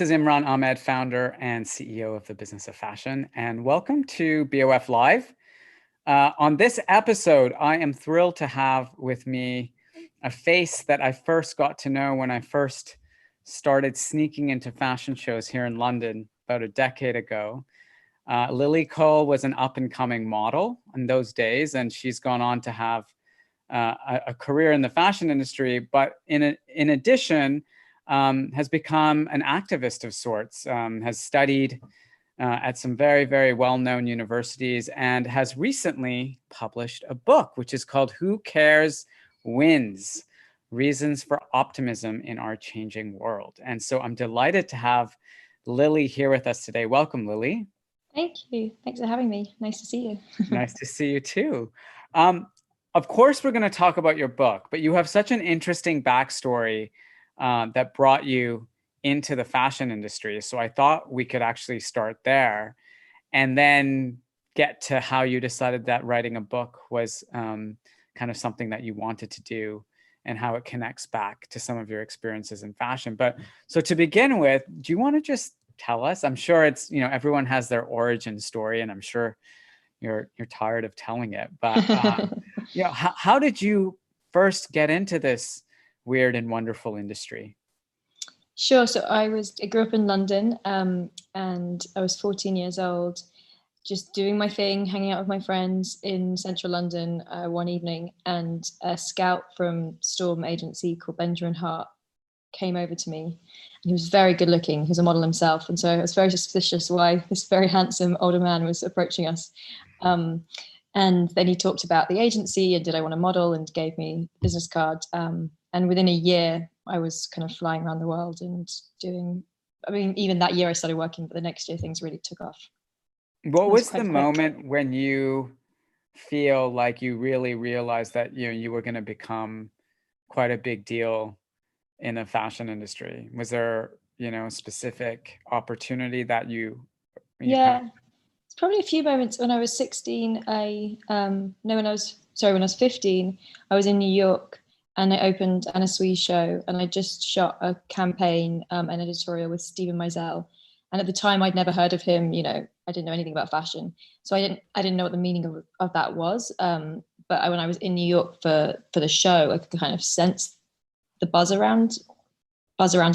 This is Imran Amed, founder and CEO of the Business of Fashion, and welcome to BOF Live. On this episode, I am thrilled to have with me a face that I first got to know when I first started sneaking into fashion shows here in London about a decade ago. Lily Cole was an up-and-coming model in those days, and she's gone on to have a career in the fashion industry, but in addition, has become an activist of sorts, has studied at some very, very well-known universities, and has recently published a book, which is called Who Cares Wins? Reasons for Optimism in Our Changing World. And so I'm delighted to have Lily here with us today. Welcome, Lily. Thank you. Thanks for having me. Nice to see you. Nice to see you too. Of course, we're going to talk about your book, but you have such an interesting backstory that brought you into the fashion industry. So I thought we could actually start there and then get to how you decided that writing a book was kind of something that you wanted to do and how it connects back to some of your experiences in fashion. But so to begin with, do you want to just tell us? I'm sure it's, everyone has their origin story, and I'm sure you're tired of telling it, but how did you first get into this weird and wonderful industry? Sure. So I grew up in London, and I was 14 years old, just doing my thing, hanging out with my friends in central London one evening, and a scout from Storm agency called Benjamin Hart came over to me. And he was very good looking. He was a model himself. And so I was very suspicious why this very handsome older man was approaching us. And then he talked about the agency and did I want to model, and gave me a business card. And within a year, I was kind of flying around the world and even that year I started working, but the next year things really took off. What was the moment when you feel like you really realized that you were going to become quite a big deal in the fashion industry? Was there, a specific opportunity that you It's probably a few moments. When I was 16, when I was 15, I was in New York and I opened Anna Sui's show, and I just shot a campaign, an editorial with Steven Meisel. And at the time I'd never heard of him, I didn't know anything about fashion. So I didn't know what the meaning of that was. But when I was in New York for the show, I could kind of sense the buzz around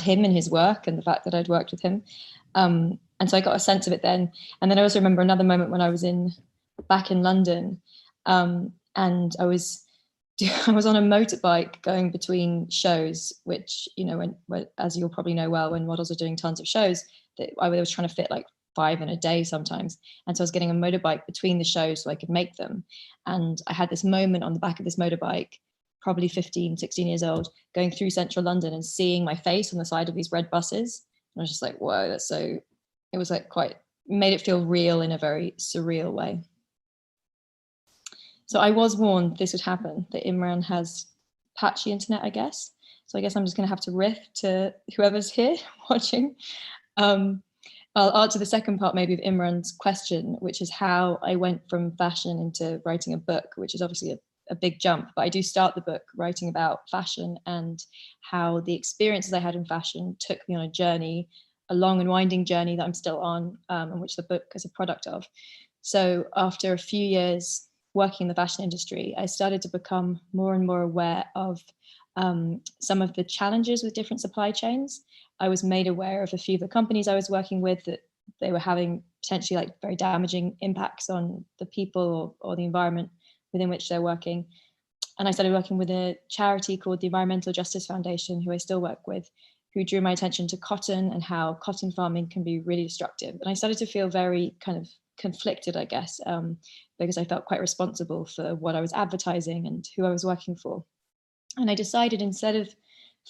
him and his work, and the fact that I'd worked with him. And so I got a sense of it then. And then I also remember another moment when I was back in London, and I was on a motorbike going between shows, which, when, as you'll probably know well, when models are doing tons of shows, I was trying to fit like 5 in a day sometimes. And so I was getting a motorbike between the shows so I could make them. And I had this moment on the back of this motorbike, probably 15, 16 years old, going through central London and seeing my face on the side of these red buses. And I was just like, whoa, it was like made it feel real in a very surreal way. So I was warned this would happen, that Imran has patchy internet, I guess. So I guess I'm just going to have to riff to whoever's here watching. I'll answer the second part maybe of Imran's question, which is how I went from fashion into writing a book, which is obviously a big jump. But I do start the book writing about fashion and how the experiences I had in fashion took me on a journey, a long and winding journey that I'm still on, and which the book is a product of. So after a few years working in the fashion industry, I started to become more and more aware of some of the challenges with different supply chains. I was made aware of a few of the companies I was working with that they were having potentially like very damaging impacts on the people or the environment within which they're working. And I started working with a charity called the Environmental Justice Foundation, who I still work with, who drew my attention to cotton and how cotton farming can be really destructive. And I started to feel very kind of conflicted, I guess, because I felt quite responsible for what I was advertising and who I was working for. And I decided, instead of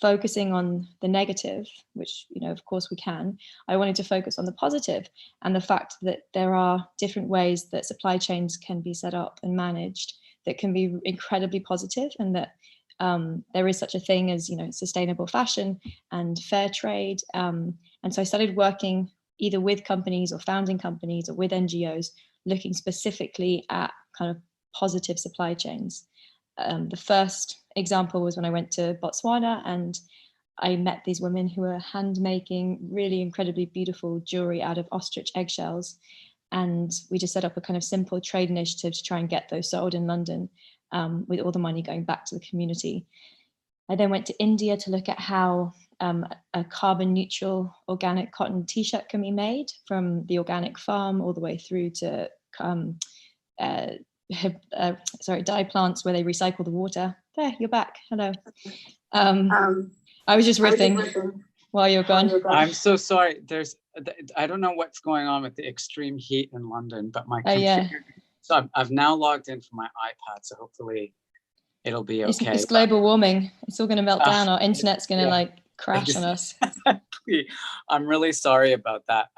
focusing on the negative, which, of course we can, I wanted to focus on the positive and the fact that there are different ways that supply chains can be set up and managed that can be incredibly positive, and that there is such a thing as, sustainable fashion and fair trade. And so I started working either with companies or founding companies or with NGOs, looking specifically at kind of positive supply chains. The first example was when I went to Botswana, and I met these women who were hand making really incredibly beautiful jewelry out of ostrich eggshells. And we just set up a kind of simple trade initiative to try and get those sold in London, with all the money going back to the community. I then went to India to look at how a carbon neutral organic cotton t-shirt can be made from the organic farm all the way through to dye plants where they recycle the water. There, you're back. Hello. I was just riffing while you're gone. I'm so sorry. I don't know what's going on with the extreme heat in London, but my computer. Yeah. So I've now logged in from my iPad, so hopefully it'll be okay. It's global warming. It's all going to melt down. Our internet's going to crash on us. Exactly. I'm really sorry about that.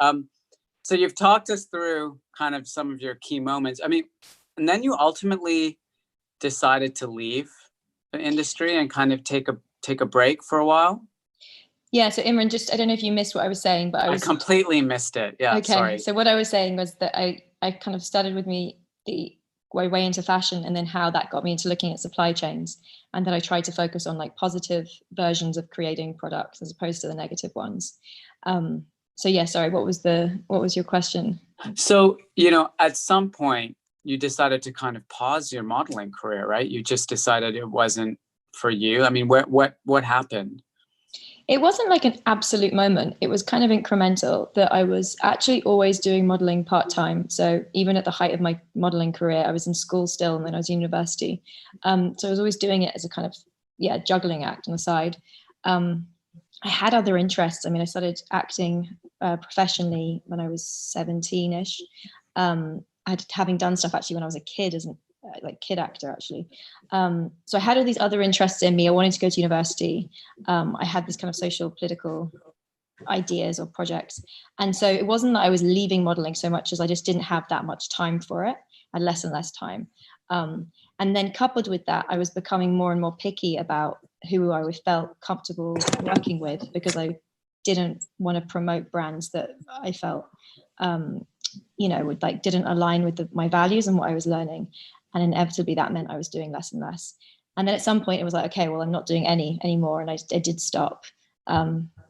So you've talked us through kind of some of your key moments. I mean, and then you ultimately decided to leave the industry and kind of take a break for a while. Yeah. So Imran, I don't know if you missed what I was saying, but I completely missed it. Yeah. Okay. Sorry. So what I was saying was that I kind of started with the way into fashion, and then how that got me into looking at supply chains, and that I tried to focus on like positive versions of creating products as opposed to the negative ones. So yeah, sorry, what was your question? So, at some point you decided to kind of pause your modeling career, right? You just decided it wasn't for you. I mean, what happened? It wasn't like an absolute moment. It was kind of incremental, that I was actually always doing modeling part-time. So even at the height of my modeling career, I was in school still, and then I was in university. So I was always doing it as a kind of, juggling act on the side. I had other interests. I mean, I started acting professionally when I was 17-ish. Having done stuff actually when I was a kid as an kid actor actually. So I had all these other interests in me. I wanted to go to university. I had this kind of social political ideas or projects. And so it wasn't that I was leaving modeling so much as I just didn't have that much time for it. I had less and less time. And then coupled with that, I was becoming more and more picky about who I felt comfortable working with, because I didn't want to promote brands that I felt, didn't align with my values and what I was learning. And inevitably that meant I was doing less and less. And then at some point it was like, okay, well, I'm not doing any anymore. And I did stop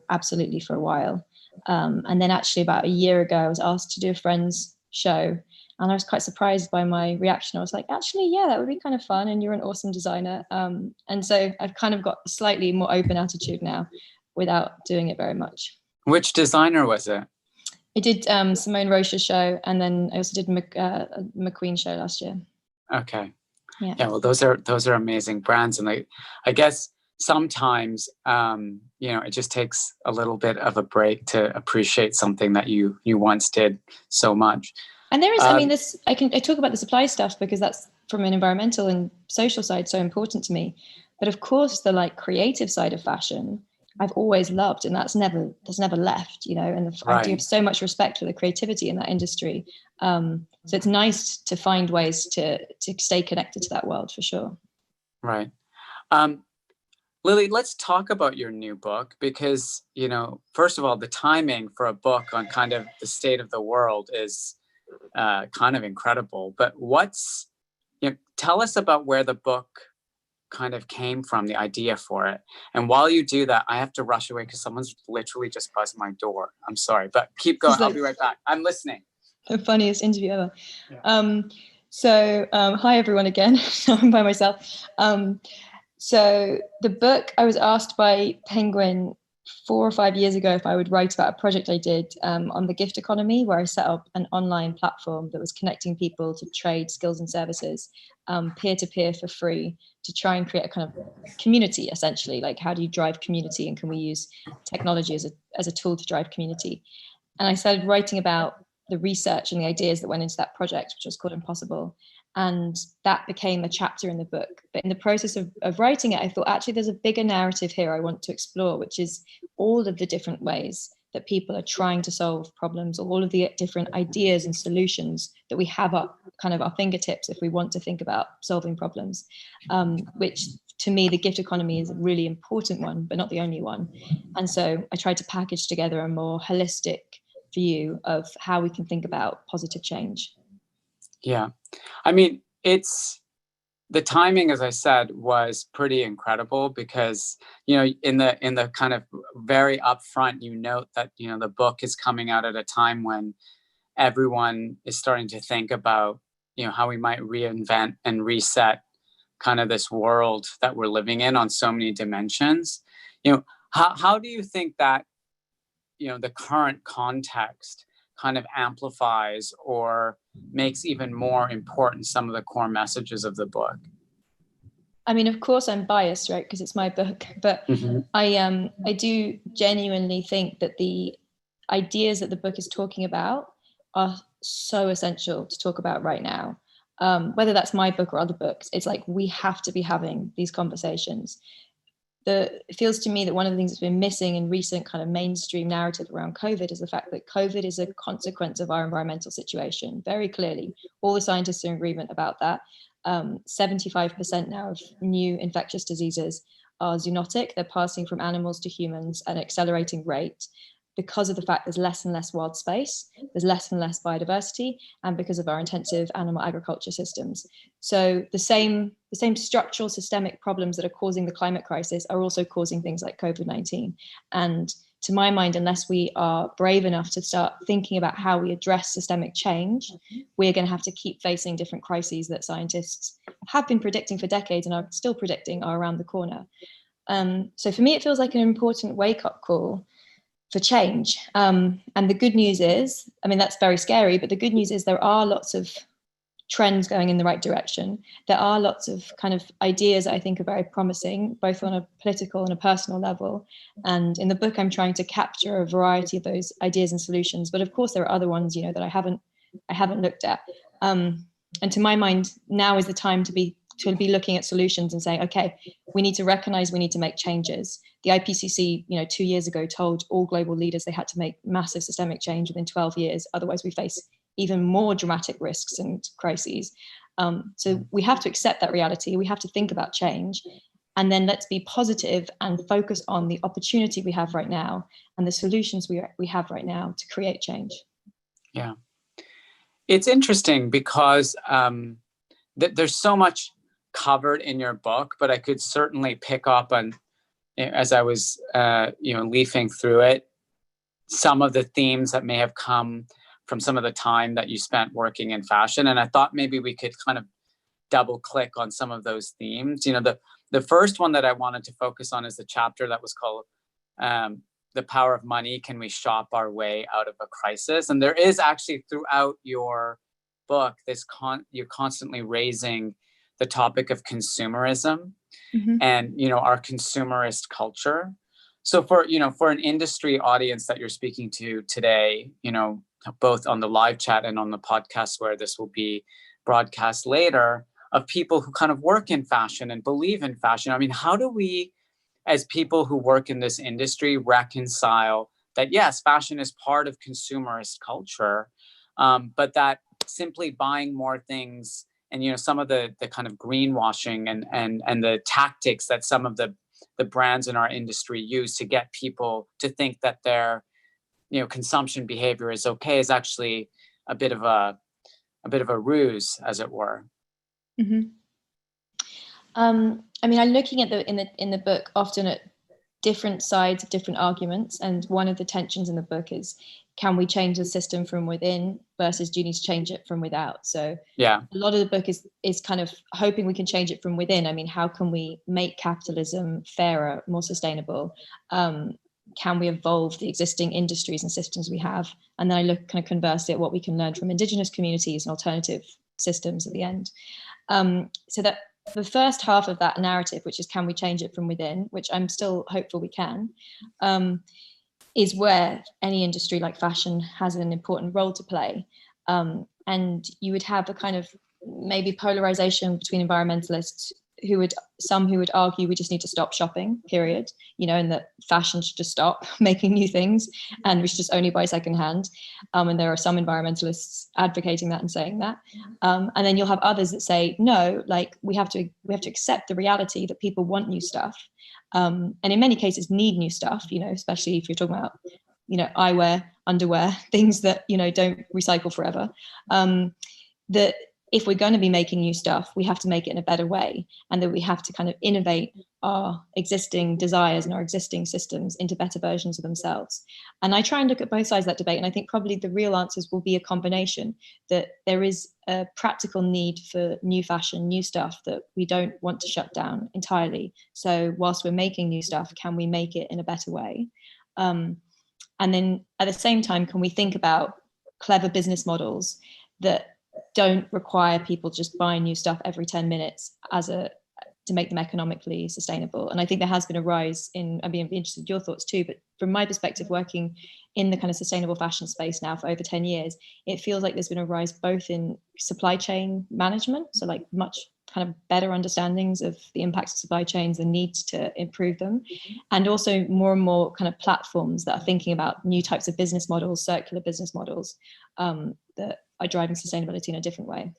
absolutely for a while. And then actually about a year ago, I was asked to do a friend's show. And I was quite surprised by my reaction. I was like, actually, yeah, that would be kind of fun. And you're an awesome designer. And so I've kind of got a slightly more open attitude now without doing it very much. Which designer was it? I did Simone Rocha's show. And then I also did a McQueen show last year. Okay. Yeah. Well, those are amazing brands. And I guess sometimes, it just takes a little bit of a break to appreciate something that you once did so much. And there is, I talk about the supply stuff because that's from an environmental and social side so important to me. But of course, the creative side of fashion, I've always loved, and that's never left, and I do have so much respect for the creativity in that industry. So it's nice to find ways to stay connected to that world for sure. Right. Lily, let's talk about your new book because, first of all, the timing for a book on kind of the state of the world is kind of incredible. But tell us about where the book kind of came from, the idea for it. And while you do that, I have to rush away because someone's literally just buzzed my door. I'm sorry, but keep going. I'll be right back. I'm listening. The funniest interview ever. Yeah. Hi everyone again. I'm by myself. So the book, I was asked by Penguin 4 or 5 years ago if I would write about a project I did on the gift economy, where I set up an online platform that was connecting people to trade skills and services peer-to-peer for free, to try and create a kind of community, essentially. Like, how do you drive community, and can we use technology as a tool to drive community? And I started writing about the research and the ideas that went into that project, which was called Impossible. And that became a chapter in the book. But in the process of writing it, I thought, actually, there's a bigger narrative here I want to explore, which is all of the different ways that people are trying to solve problems, all of the different ideas and solutions that we have at kind of our fingertips if we want to think about solving problems, which to me, the gift economy is a really important one, but not the only one. And so I tried to package together a more holistic view of how we can think about positive change. Yeah. I mean, it's the timing, as I said, was pretty incredible because, in the kind of very upfront, you note that, the book is coming out at a time when everyone is starting to think about, how we might reinvent and reset kind of this world that we're living in on so many dimensions. How do you think that, the current context kind of amplifies or makes even more important some of the core messages of the book? I mean, of course I'm biased, right? Because it's my book, but I do genuinely think that the ideas that the book is talking about are so essential to talk about right now. Whether that's my book or other books, it's like we have to be having these conversations. It feels to me that one of the things that's been missing in recent kind of mainstream narrative around COVID is the fact that COVID is a consequence of our environmental situation, very clearly. All the scientists are in agreement about that. 75% now of new infectious diseases are zoonotic. They're passing from animals to humans at an accelerating rate because of the fact there's less and less wild space, there's less and less biodiversity, and because of our intensive animal agriculture systems. So the same structural systemic problems that are causing the climate crisis are also causing things like COVID-19. And to my mind, unless we are brave enough to start thinking about how we address systemic change, we're going to have to keep facing different crises that scientists have been predicting for decades and are still predicting are around the corner. So for me, it feels like an important wake-up call for change. And the good news is, I mean, that's very scary, but the good news is there are lots of trends going in the right direction. There are lots of kind of ideas that I think are very promising, both on a political and a personal level. And in the book, I'm trying to capture a variety of those ideas and solutions. But of course, there are other ones, that I haven't looked at. And to my mind, now is the time to be looking at solutions and saying, okay, we need to recognize we need to make changes. The IPCC, 2 years ago, told all global leaders they had to make massive systemic change within 12 years. Otherwise, we face even more dramatic risks and crises. So we have to accept that reality. We have to think about change. And then let's be positive and focus on the opportunity we have right now and the solutions we have right now to create change. Yeah. It's interesting because there's so much covered in your book, but I could certainly pick up on, as I was, leafing through it, some of the themes that may have come from some of the time that you spent working in fashion. And I thought maybe we could kind of double click on some of those themes. The first one that I wanted to focus on is the chapter that was called The Power of Money. Can we shop our way out of a crisis? And there is actually throughout your book, you're constantly raising the topic of consumerism and, our consumerist culture. So for an industry audience that you're speaking to today, both on the live chat and on the podcast where this will be broadcast later, of people who kind of work in fashion and believe in fashion. I mean, how do we, as people who work in this industry, reconcile that, yes, fashion is part of consumerist culture, but that simply buying more things and, some of the kind of greenwashing and the tactics that some of the brands in our industry use to get people to think that their consumption behavior is okay is actually a bit of a ruse, as it were. I mean, I'm looking at in the book often at different sides of different arguments, and one of the tensions in the book is, can we change the system from within versus do you need to change it from without? So yeah, a lot of the book is kind of hoping we can change it from within. I mean, how can we make capitalism fairer, more sustainable? Can we evolve the existing industries and systems we have? And then I look kind of conversely at what we can learn from indigenous communities and alternative systems at the end. So that the first half of that narrative, which is can we change it from within, which I'm still hopeful we can, is where any industry like fashion has an important role to play. And you would have a kind of maybe polarization between environmentalists some who would argue we just need to stop shopping, period, and that fashion should just stop making new things and we should just only buy secondhand. And there are some environmentalists advocating that and saying that. And then you'll have others that say, no, like we have to accept the reality that people want new stuff. And in many cases need new stuff, especially if you're talking about, eyewear, underwear, things that, don't recycle forever. That if we're going to be making new stuff, we have to make it in a better way, and that we have to kind of innovate our existing desires and our existing systems into better versions of themselves. And I try and look at both sides of that debate. And I think probably the real answers will be a combination, that there is a practical need for new fashion, new stuff that we don't want to shut down entirely. So whilst we're making new stuff, can we make it in a better way? And then at the same time, can we think about clever business models that don't require people just buying new stuff every 10 minutes to make them economically sustainable? And I think there has been a rise in, I'd be interested in your thoughts too, but from my perspective, working in the kind of sustainable fashion space now for over 10 years, it feels like there's been a rise both in supply chain management, so like much kind of better understandings of the impacts of supply chains, the needs to improve them, and also more and more kind of platforms that are thinking about new types of business models, circular business models, that are driving sustainability in a different way.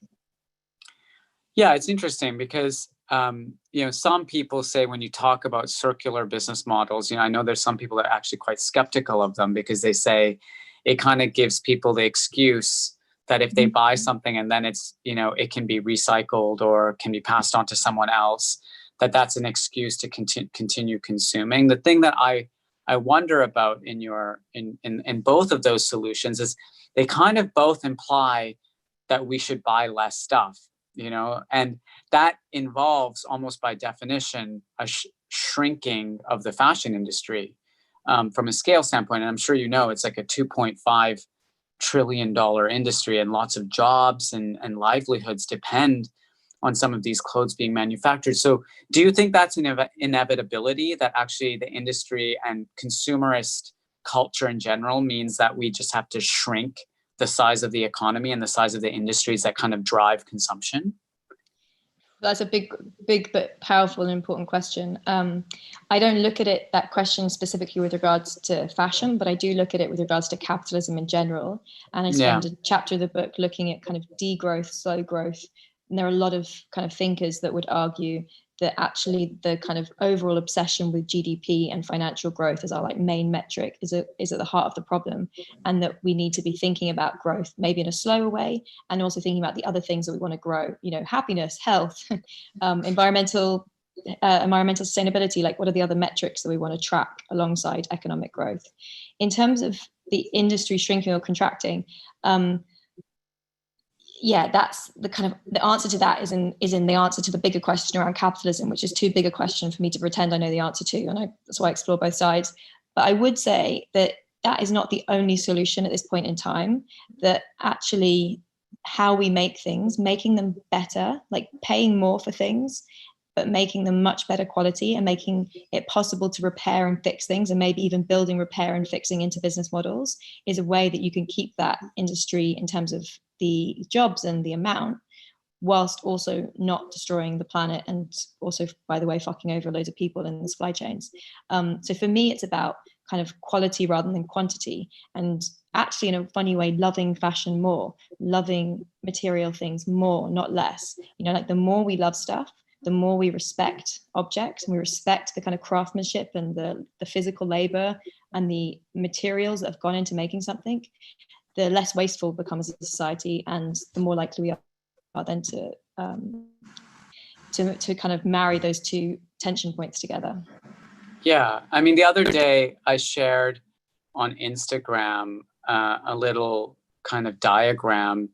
Yeah, it's interesting because some people say when you talk about circular business models, I know there's some people that are actually quite skeptical of them because they say it kind of gives people the excuse that if they buy something and then it's, it can be recycled or can be passed on to someone else, that's an excuse to continue consuming. The thing that I wonder about in both of those solutions is they kind of both imply that we should buy less stuff, and that involves almost by definition a shrinking of the fashion industry from a scale standpoint. And I'm sure it's like a $2.5 trillion industry, and lots of jobs and livelihoods depend on some of these clothes being manufactured. So do you think that's an inevitability, that actually the industry and consumerist culture in general means that we just have to shrink the size of the economy and the size of the industries that kind of drive consumption? That's a big but powerful and important question. I don't look at that question specifically with regards to fashion, but I do look at it with regards to capitalism in general. And I spend a chapter of the book looking at kind of degrowth, slow growth. And there are a lot of kind of thinkers that would argue that actually the kind of overall obsession with GDP and financial growth as our like main metric is at the heart of the problem, and that we need to be thinking about growth maybe in a slower way, and also thinking about the other things that we want to grow, happiness, health, environmental sustainability, like what are the other metrics that we want to track alongside economic growth. In terms of the industry shrinking or contracting, that's the kind of the answer to that is in the answer to the bigger question around capitalism, which is too big a question for me to pretend I know the answer to, and that's why I explore both sides. But I would say that is not the only solution at this point in time. That actually how we make things, making them better, like paying more for things, but making them much better quality and making it possible to repair and fix things, and maybe even building repair and fixing into business models, is a way that you can keep that industry in terms of the jobs and the amount, whilst also not destroying the planet, and also, by the way, fucking over loads of people in the supply chains. So for me, it's about kind of quality rather than quantity, and actually in a funny way, loving fashion more, loving material things more, not less. Like the more we love stuff, the more we respect objects, and we respect the kind of craftsmanship and the physical labor and the materials that have gone into making something, the less wasteful we become as a society, and the more likely we are then to kind of marry those two tension points together. Yeah, I mean, the other day I shared on Instagram a little kind of diagram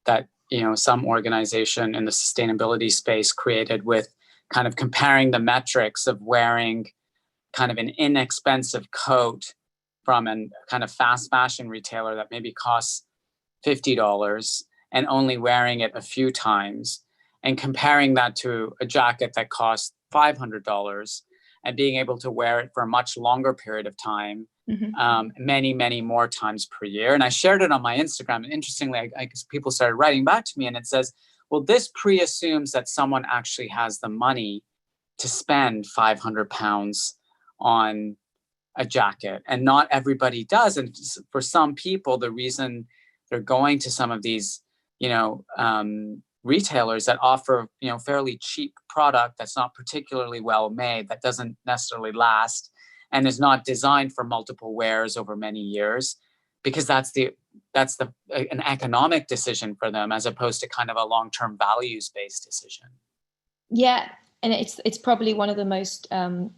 that some organization in the sustainability space created, with kind of comparing the metrics of wearing kind of an inexpensive coat from a kind of fast fashion retailer that maybe costs $50 and only wearing it a few times, and comparing that to a jacket that costs $500 and being able to wear it for a much longer period of time, many, many more times per year. And I shared it on my Instagram. And interestingly, I guess people started writing back to me, and it says, well, this pre-assumes that someone actually has the money to spend £500 on a jacket, and not everybody does. And for some people, the reason they're going to some of these, retailers that offer, fairly cheap product that's not particularly well made, that doesn't necessarily last, and is not designed for multiple wears over many years, because that's the that's an economic decision for them as opposed to kind of a long-term values-based decision. Yeah, and it's probably one of the most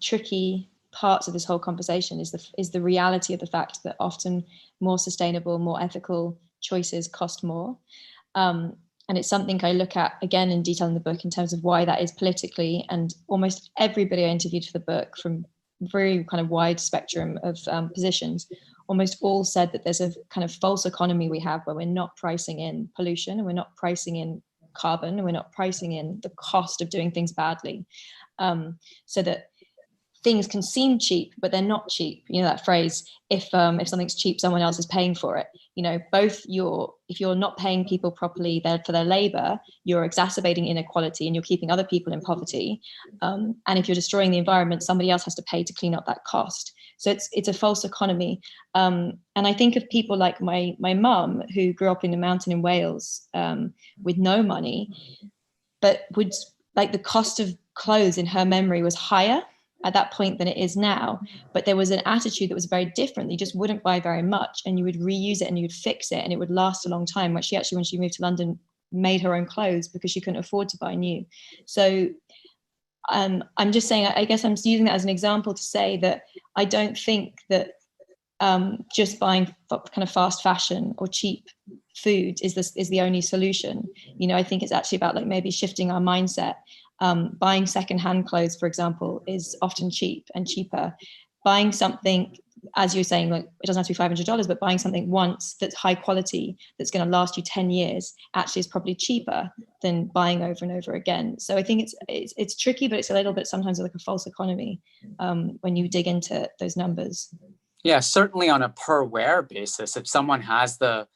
tricky parts of this whole conversation is the reality of the fact that often more sustainable, more ethical choices cost more. And it's something I look at again in detail in the book in terms of why that is politically. And almost everybody I interviewed for the book, from very kind of wide spectrum of positions, almost all said that there's a kind of false economy we have where we're not pricing in pollution and we're not pricing in carbon and we're not pricing in the cost of doing things badly, so that things can seem cheap, but they're not cheap. You know that phrase, if something's cheap, someone else is paying for it. You know, if you're not paying people properly for their labor, you're exacerbating inequality and you're keeping other people in poverty. And if you're destroying the environment, somebody else has to pay to clean up that cost. So it's a false economy. And I think of people like my mum, who grew up in a mountain in Wales with no money, but would, like, the cost of clothes in her memory was higher at that point than it is now. But there was an attitude that was very different. You just wouldn't buy very much and you would reuse it and you would fix it and it would last a long time. When she moved to London, made her own clothes because she couldn't afford to buy new. So I'm just saying, I guess I'm using that as an example to say that I don't think that just buying kind of fast fashion or cheap food is the only solution. You know, I think it's actually about, like, maybe shifting our mindset. Buying secondhand clothes, for example, is often cheap and cheaper. Buying something, as you're saying, like, it doesn't have to be $500, but buying something once that's high quality, that's going to last you 10 years, actually is probably cheaper than buying over and over again. So I think it's tricky, but it's a little bit sometimes like a false economy when you dig into those numbers. Yeah, certainly on a per wear basis, if someone has the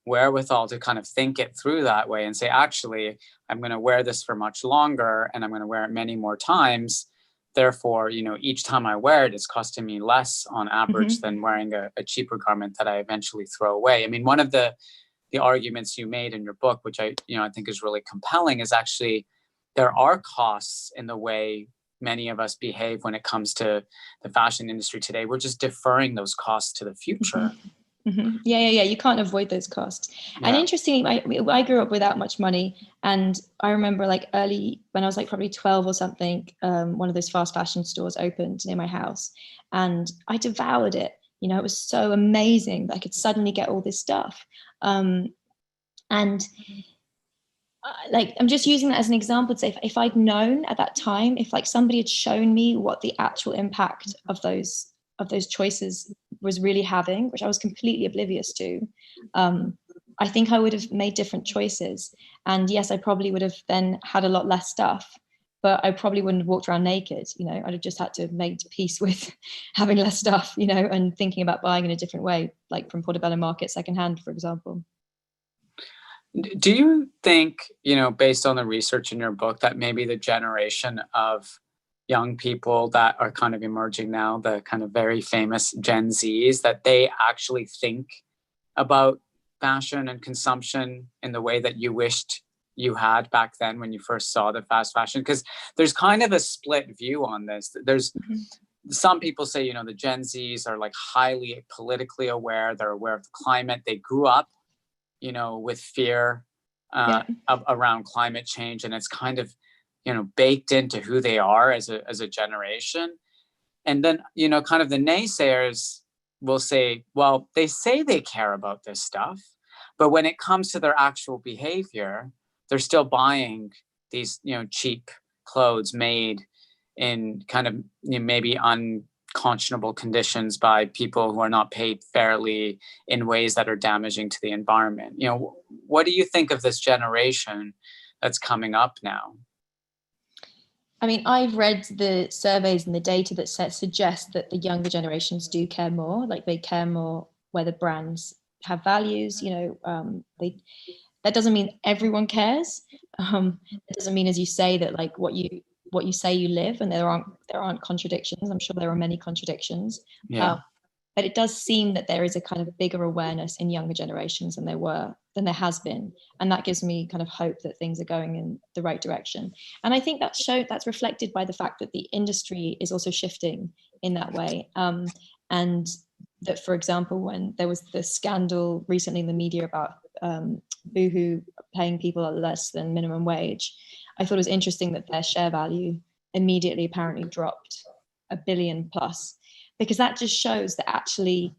wherewithal to kind of think it through that way and say, actually, I'm going to wear this for much longer and I'm going to wear it many more times. Therefore, you know, each time I wear it, it's costing me less on average than wearing a cheaper garment that I eventually throw away. I mean, one of the arguments you made in your book, which I think is really compelling, is actually there are costs in the way many of us behave when it comes to the fashion industry today. We're just deferring those costs to the future. Yeah. You can't avoid those costs. Yeah. And interestingly, I grew up without much money, and I remember, like, early when I was like probably 12 or something, one of those fast fashion stores opened near my house, and I devoured it. You know, it was so amazing that I could suddenly get all this stuff. Like, I'm just using that as an example to say, if I'd known at that time, if, like, somebody had shown me what the actual impact of those choices was really having, which I was completely oblivious to, I think I would have made different choices. And yes, I probably would have then had a lot less stuff, but I probably wouldn't have walked around naked. You know, I'd have just had to have made peace with having less stuff, you know, and thinking about buying in a different way, like from Portobello Market secondhand, for example. Do you think, you know, based on the research in your book, that maybe the generation of young people that are kind of emerging now, the kind of very famous Gen Zs, that they actually think about fashion and consumption in the way that you wished you had back then when you first saw the fast fashion? Because there's kind of a split view on this. There's some people say, you know, the Gen Zs are like highly politically aware. They're aware of the climate. They grew up, you know, with fear around climate change, and it's kind of, you know, baked into who they are as a generation. And then, you know, kind of the naysayers will say, well, they say they care about this stuff, but when it comes to their actual behavior, they're still buying these, you know, cheap clothes made in kind of, you know, maybe unconscionable conditions by people who are not paid fairly in ways that are damaging to the environment. You know, what do you think of this generation that's coming up now? I mean, I've read the surveys and the data that suggest that the younger generations do care more. Like, they care more whether brands have values. You know, that doesn't mean everyone cares. It doesn't mean, as you say, that, like, what you say you live, and there aren't contradictions. I'm sure there are many contradictions. Yeah. But it does seem that there is a kind of bigger awareness in younger generations than there has been. And that gives me kind of hope that things are going in the right direction. And I think that's reflected by the fact that the industry is also shifting in that way. And that, for example, when there was the scandal recently in the media about Boohoo paying people less than minimum wage, I thought it was interesting that their share value immediately apparently dropped $1 billion plus, because that just shows that actually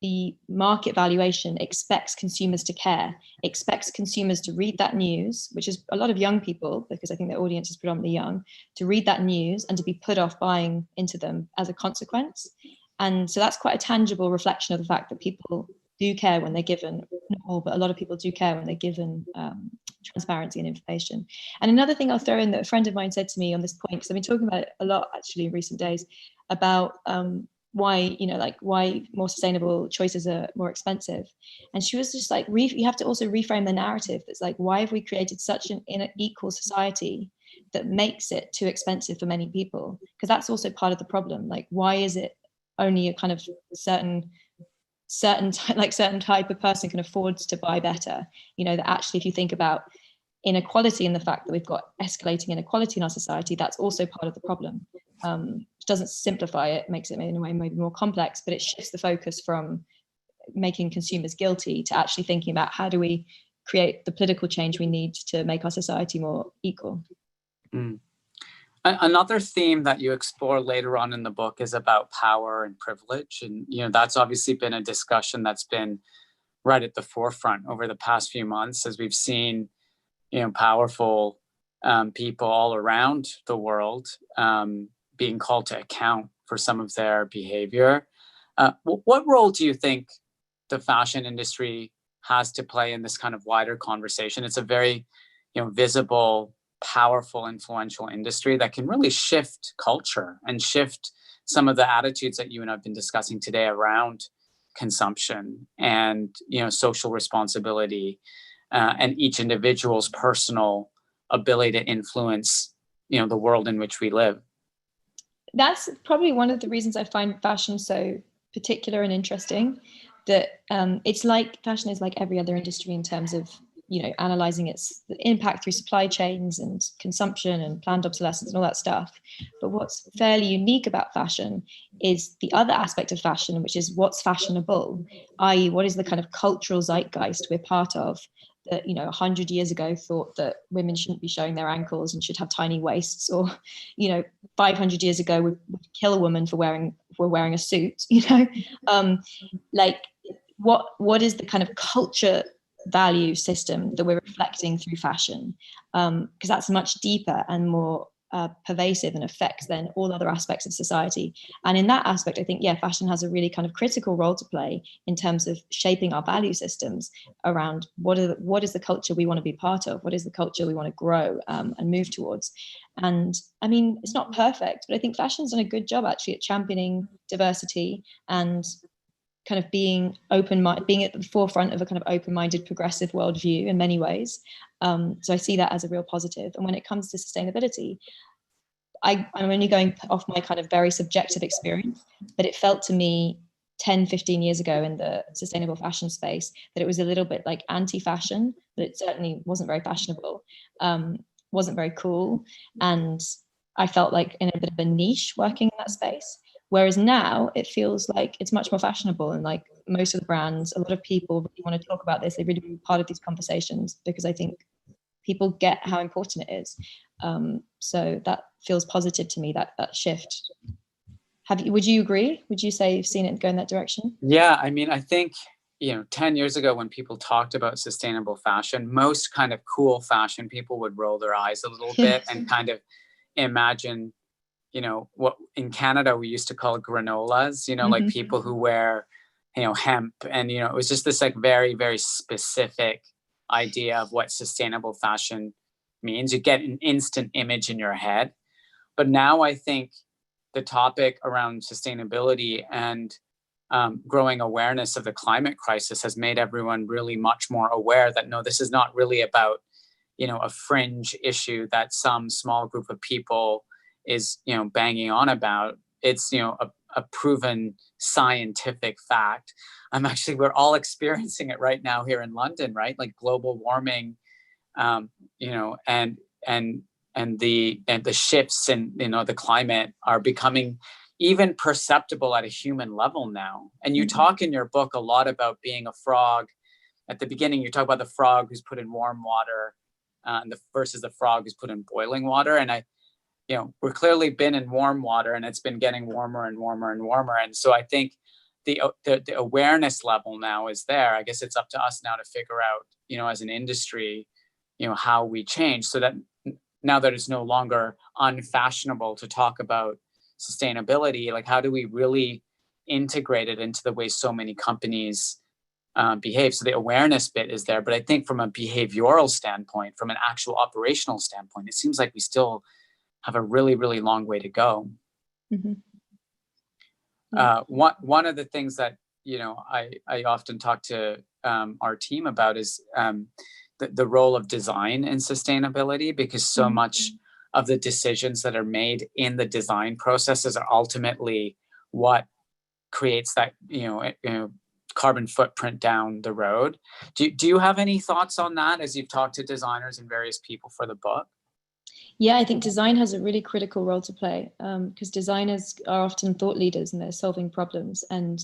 the market valuation expects consumers to care, expects consumers to read that news, which is a lot of young people, because I think the audience is predominantly young, to read that news and to be put off buying into them as a consequence. And so that's quite a tangible reflection of the fact that people do care when they're given, not all, but a lot of people do care when they're given transparency and information. And another thing I'll throw in that a friend of mine said to me on this point, because I've been talking about it a lot actually in recent days, about why, you know, like why more sustainable choices are more expensive. And she was just like, you have to also reframe the narrative. That's like, why have we created such an unequal society that makes it too expensive for many people? Because that's also part of the problem. Like, why is it only a kind of certain type of person can afford to buy better? You know, that actually, if you think about inequality and the fact that we've got escalating inequality in our society, that's also part of the problem. It doesn't simplify it, makes it in a way maybe more complex, but it shifts the focus from making consumers guilty to actually thinking about how do we create the political change we need to make our society more equal. Mm. Another theme that you explore later on in the book is about power and privilege. And, you know, that's obviously been a discussion that's been right at the forefront over the past few months, as we've seen, you know, powerful people all around the world being called to account for some of their behavior. What role do you think the fashion industry has to play in this kind of wider conversation? It's a very, you know, visible, powerful, influential industry that can really shift culture and shift some of the attitudes that you and I've been discussing today around consumption and, you know, social responsibility and each individual's personal ability to influence, you know, the world in which we live. That's probably one of the reasons I find fashion so particular and interesting, that it's like fashion is like every other industry in terms of, you know, analyzing its impact through supply chains and consumption and planned obsolescence and all that stuff. But what's fairly unique about fashion is the other aspect of fashion, which is what's fashionable, i.e. what is the kind of cultural zeitgeist we're part of, that, you know, 100 years ago thought that women shouldn't be showing their ankles and should have tiny waists, or, you know, 500 years ago would kill a woman for wearing a suit, you know. Like what is the kind of culture value system that we're reflecting through fashion, because that's much deeper and more pervasive and affects then all other aspects of society. And in that aspect, I think, yeah, fashion has a really kind of critical role to play in terms of shaping our value systems around what is the culture we want to be part of, what is the culture we want to grow and move towards. And I mean, it's not perfect, but I think fashion's done a good job actually at championing diversity and kind of being being at the forefront of a kind of open-minded, progressive worldview in many ways. So I see that as a real positive. And when it comes to sustainability, I'm only going off my kind of very subjective experience, but it felt to me 10, 15 years ago in the sustainable fashion space that it was a little bit like anti-fashion, but it certainly wasn't very fashionable, wasn't very cool. And I felt like in a bit of a niche working in that space. Whereas now it feels like it's much more fashionable, and like most of the brands, a lot of people really want to talk about this. They really want to be part of these conversations because I think people get how important it is. So that feels positive to me, that shift. Would you agree? Would you say you've seen it go in that direction? Yeah, I mean, I think, you know, 10 years ago when people talked about sustainable fashion, most kind of cool fashion people would roll their eyes a little bit and kind of imagine, you know, what in Canada we used to call granolas, you know, like people who wear, you know, hemp. And, you know, it was just this like very, very specific idea of what sustainable fashion means. You get an instant image in your head. But now I think the topic around sustainability and growing awareness of the climate crisis has made everyone really much more aware that, no, this is not really about, you know, a fringe issue that some small group of people is, you know, banging on about. It's, you know, a proven scientific fact. We're all experiencing it right now here in London, right? Like global warming, you know, and the shifts in, you know, the climate are becoming, even perceptible at a human level now. And you talk in your book a lot about being a frog. At the beginning, you talk about the frog who's put in warm water versus the frog who's put in boiling water. And we're clearly been in warm water, and it's been getting warmer and warmer and warmer. And so I think the awareness level now is there. I guess it's up to us now to figure out, as an industry, how we change, so that now that it's no longer unfashionable to talk about sustainability, like how do we really integrate it into the way so many companies behave? So the awareness bit is there, but I think from a behavioral standpoint, from an actual operational standpoint, it seems like we still have a really, really long way to go. Mm-hmm. One of the things that I often talk to our team about is the role of design in sustainability, because so much of the decisions that are made in the design processes are ultimately what creates that carbon footprint down the road. Do you have any thoughts on that as you've talked to designers and various people for the book? Yeah, I think design has a really critical role to play, because designers are often thought leaders and they're solving problems. And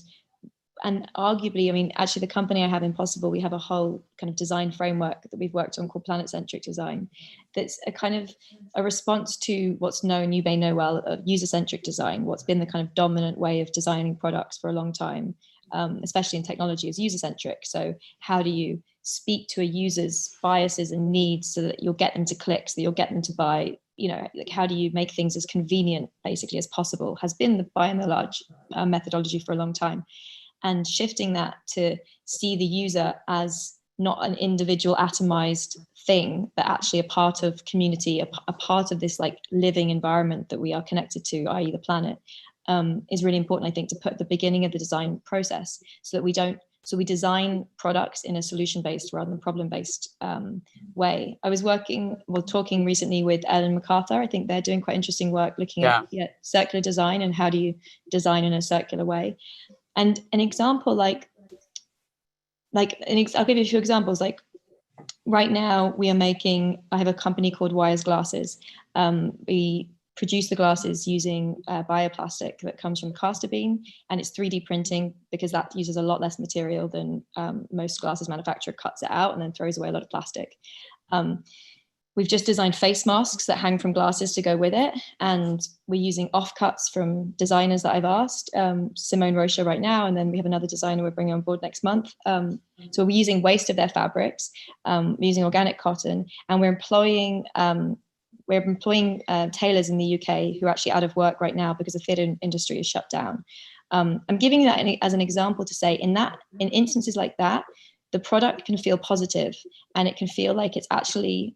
arguably, I mean, actually the company I have, Impossible, we have a whole kind of design framework that we've worked on called planet-centric design. That's a kind of a response to what's known, you may know well, of user-centric design, what's been the kind of dominant way of designing products for a long time, especially in technology, is user-centric. So how do you speak to a user's biases and needs so that you'll get them to click, so that you'll get them to buy? Like how do you make things as convenient basically as possible, has been the by and large methodology for a long time. And shifting that to see the user as not an individual atomized thing, but actually a part of community, a part of this like living environment that we are connected to, i.e. the planet, is really important, I think, to put at the beginning of the design process, so that we design products in a solution-based rather than problem-based way. I was talking recently with Ellen MacArthur. I think they're doing quite interesting work looking at circular design and how do you design in a circular way. And an example, I'll give you a few examples. Like right now I have a company called Wires Glasses. We produce the glasses using bioplastic that comes from castor bean, and it's 3D printing because that uses a lot less material than most glasses manufacturer cuts it out and then throws away a lot of plastic. We've just designed face masks that hang from glasses to go with it. And we're using offcuts from designers that I've asked, Simone Rocha right now, and then we have another designer we're bringing on board next month. So we're using waste of their fabrics, we're using organic cotton, and we're employing tailors in the UK who are actually out of work right now because the theatre industry is shut down. I'm giving you that as an example to say in instances like that, the product can feel positive and it can feel like it's actually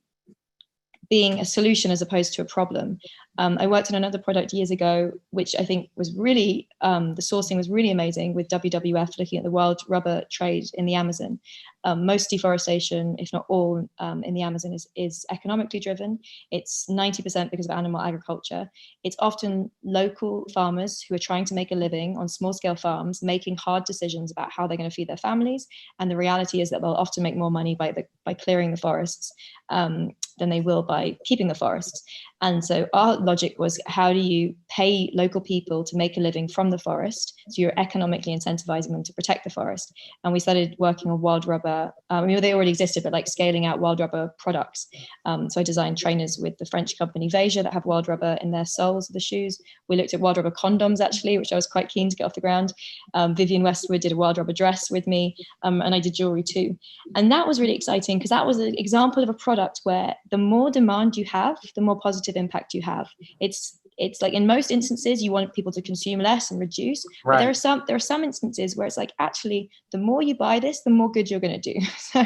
being a solution as opposed to a problem. I worked on another product years ago, which I think was really, the sourcing was really amazing, with WWF looking at the wild rubber trade in the Amazon. Most deforestation, if not all, in the Amazon is economically driven. It's 90% because of animal agriculture. It's often local farmers who are trying to make a living on small scale farms, making hard decisions about how they're going to feed their families. And the reality is that they'll often make more money by clearing the forests than they will by keeping the forests. And so our logic was, how do you pay local people to make a living from the forest? So you're economically incentivizing them to protect the forest. And we started working on wild rubber. They already existed, but like scaling out wild rubber products. So I designed trainers with the French company Veja that have wild rubber in their soles of the shoes. We looked at wild rubber condoms, actually, which I was quite keen to get off the ground. Vivienne Westwood did a wild rubber dress with me, and I did jewelry too. And that was really exciting because that was an example of a product where the more demand you have, the more positive impact you have. It's like in most instances you want people to consume less and reduce, right. But there are some instances where it's like, actually the more you buy this, the more good you're going to do. So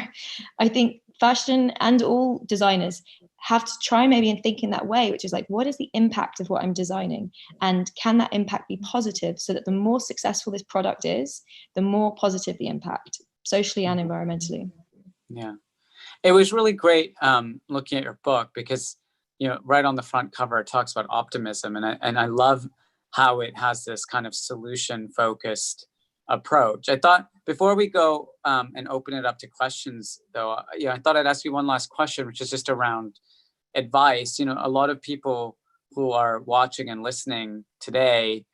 I think fashion and all designers have to try maybe and think in that way, which is like, what is the impact of what I'm designing, and can that impact be positive, so that the more successful this product is, the more positive the impact socially and environmentally. Yeah, it was really great looking at your book, because right on the front cover, it talks about optimism. And I love how it has this kind of solution-focused approach. I thought before we go and open it up to questions, though, I thought I'd ask you one last question, which is just around advice. A lot of people who are watching and listening today